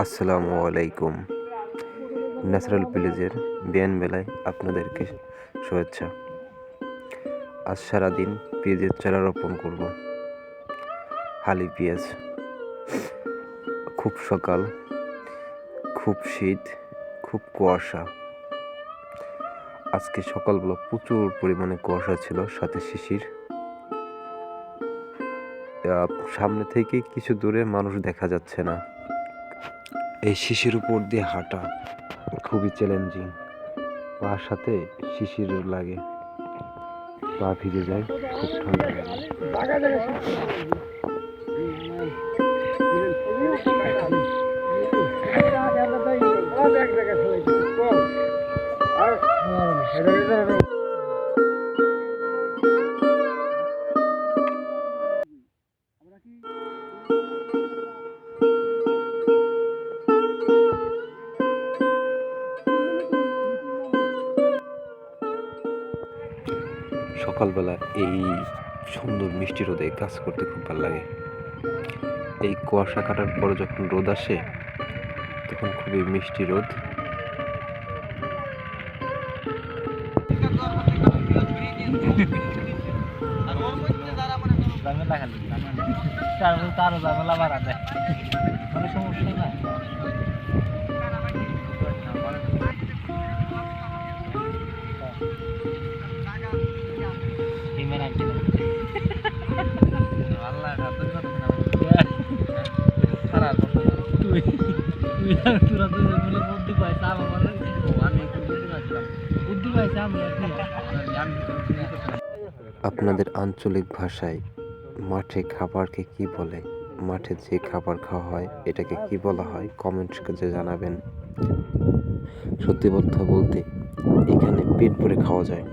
আসসালামু আলাইকুম। ন্যাচারাল ভিলেজের বিয়ান মেলায় আপনাদেরকে শুভেচ্ছা। আজ সারাদিন পেঁয়াজের চারা রোপণ করব। হালি পেঁয়াজ। খুব সকাল, খুব শীত, খুব কুয়াশা। আজকে সকালবেলা প্রচুর পরিমাণে কুয়াশা ছিল, সাথে শিশির। সামনে থেকে কিছু দূরে মানুষ দেখা যাচ্ছে না। এই শিশির উপর দিয়ে হাঁটা খুবই চ্যালেঞ্জিং। পার সাথে শিশির লাগে, পা ভিজে যায়, খুব ঠান্ডা লাগে। সকালবেলা এই সুন্দর মিষ্টি রোদে কাজ করতে খুব ভালো লাগে। এই কুয়াশা কাটার পরে যখন রোদ আসে তখন খুবই মিষ্টি রোদ। আপনাদের আঞ্চলিক ভাষায় মাঠে খাবারকে কি বলে? মাঠে যে খাবার খাওয়া হয় এটাকে কি বলা হয়? কমেন্ট করে জানাবেন। সত্যি কথা বলতে এখানে পেট ভরে খাওয়া যায়।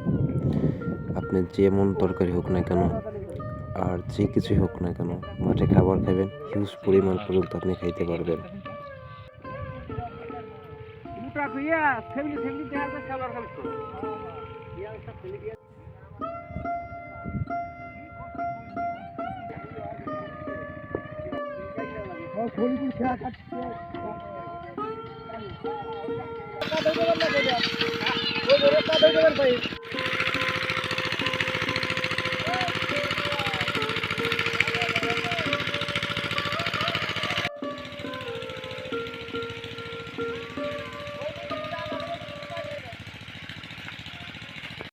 আপনি যেমন তরকারি হোক না কেন আর যে কিছুই হোক না কেন, মাঠে খাবার খাবেন, হিউজ পরিমাণ পর্যন্ত আপনি খাইতে পারবেন।